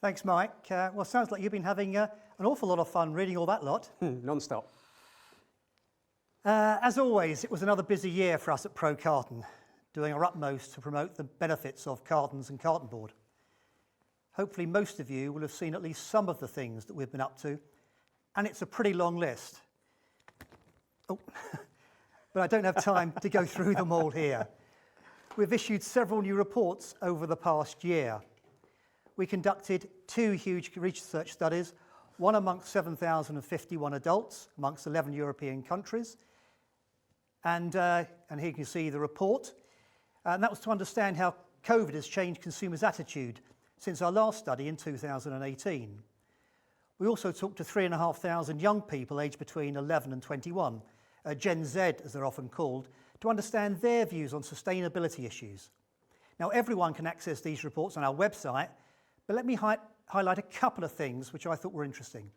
Thanks, Mike. Well, sounds like you've been having an awful lot of fun reading all that lot. Non-stop. As always, it was another busy year for us at Pro Carton, doing our utmost to promote the benefits of cartons and cartonboard. Hopefully most of you will have seen at least some of the things that we've been up to, and it's a pretty long list. Oh, but I don't have time to go through them all here. We've issued several new reports over the past year. We conducted 2 huge research studies, one amongst 7,051 adults amongst 11 European countries. And here you can see the report. And that was to understand how COVID has changed consumers' attitude since our last study in 2018. We also talked to 3,500 young people aged between 11 and 21, Gen Z as they're often called, to understand their views on sustainability issues. Now everyone can access these reports on our website, but let me highlight a couple of things which I thought were interesting.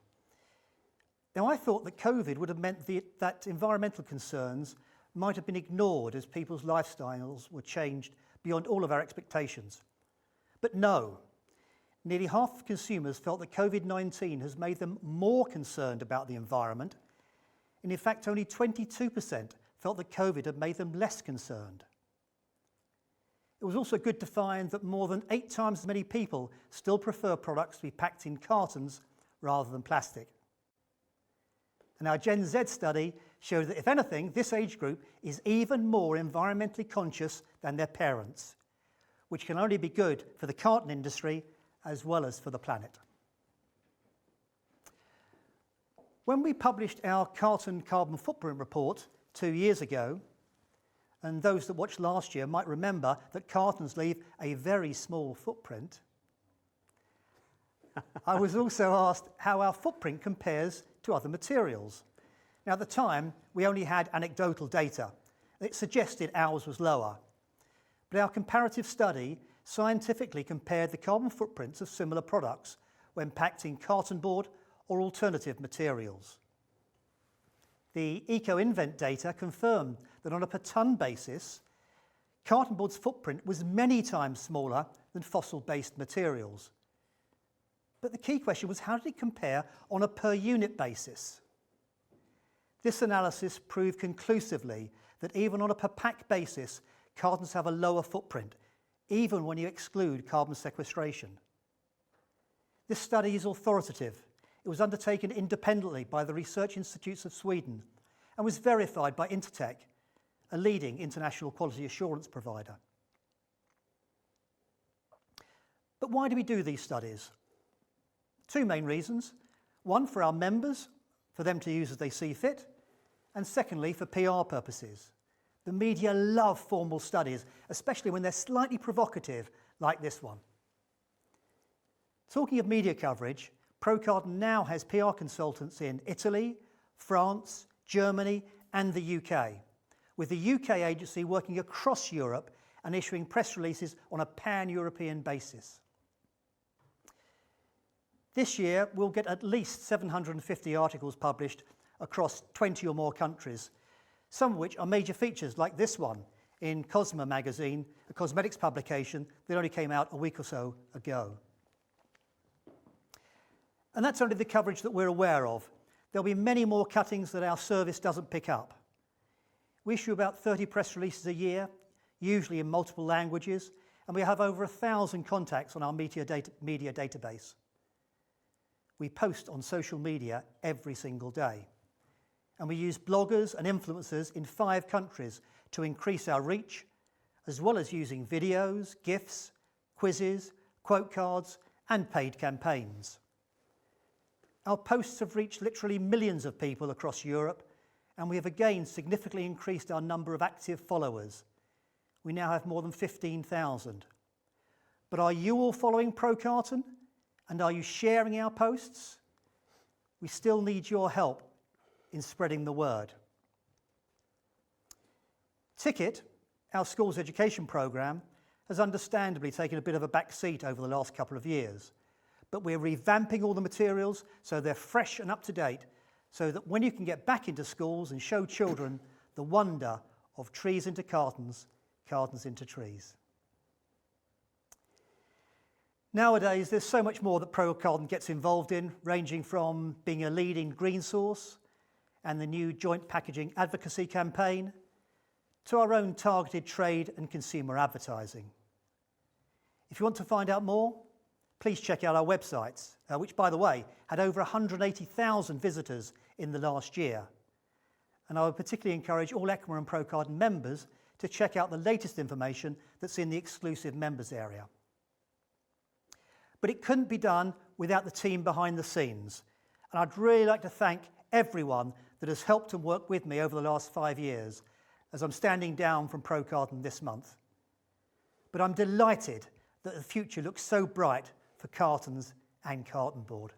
Now I thought that COVID would have meant that environmental concerns might have been ignored as people's lifestyles were changed beyond all of our expectations. But no, nearly half of consumers felt that COVID-19 has made them more concerned about the environment, and in fact only 22% felt that COVID had made them less concerned. It was also good to find that more than 8 times as many people still prefer products to be packed in cartons rather than plastic. And our Gen Z study showed that if anything, this age group is even more environmentally conscious than their parents, which can only be good for the carton industry as well as for the planet. When we published our carton carbon footprint report 2 years ago, and those that watched last year might remember that cartons leave a very small footprint, I was also asked how our footprint compares to other materials. Now at the time, we only had anecdotal data. It suggested ours was lower. But our comparative study scientifically compared the carbon footprints of similar products when packed in cartonboard or alternative materials. The E-vent data confirmed that on a per tonne basis, cartonboard's footprint was many times smaller than fossil-based materials. But the key question was, how did it compare on a per unit basis? This analysis proved conclusively that even on a per pack basis, cartons have a lower footprint, even when you exclude carbon sequestration. This study is authoritative. It was undertaken independently by the Research Institutes of Sweden and was verified by Intertek, a leading international quality assurance provider. But why do we do these studies? 2 main reasons. One, for our members, for them to use as they see fit, and secondly, for PR purposes. The media love formal studies, especially when they're slightly provocative, like this one. Talking of media coverage, Pro Carton now has PR consultants in Italy, France, Germany and the UK, with the UK agency working across Europe and issuing press releases on a pan-European basis. This year we'll get at least 750 articles published across 20 or more countries, some of which are major features like this one in Cosmo magazine, a cosmetics publication that only came out a week or so ago. And that's only the coverage that we're aware of. There'll be many more cuttings that our service doesn't pick up. We issue about 30 press releases a year, usually in multiple languages, and we have over 1,000 contacts on our media database. We post on social media every single day. And we use bloggers and influencers in 5 countries to increase our reach, as well as using videos, GIFs, quizzes, quote cards, and paid campaigns. Our posts have reached literally millions of people across Europe, and we have again significantly increased our number of active followers. We now have more than 15,000. But are you all following Pro Carton? And are you sharing our posts? We still need your help in spreading the word. Ticket, our school's education programme, has understandably taken a bit of a back seat over the last couple of years. But we're revamping all the materials so they're fresh and up to date, so that when you can get back into schools and show children the wonder of trees into cartons, cartons into trees. Nowadays, there's so much more that Pro Carton gets involved in, ranging from being a leading green source and the new joint packaging advocacy campaign to our own targeted trade and consumer advertising. If you want to find out more, please check out our websites, which, by the way, had over 180,000 visitors in the last year. And I would particularly encourage all ECMA and Pro Carton members to check out the latest information that's in the exclusive members area. But it couldn't be done without the team behind the scenes. And I'd really like to thank everyone that has helped and worked with me over the last 5 years, as I'm standing down from Pro Carton this month. But I'm delighted that the future looks so bright for cartons and carton board.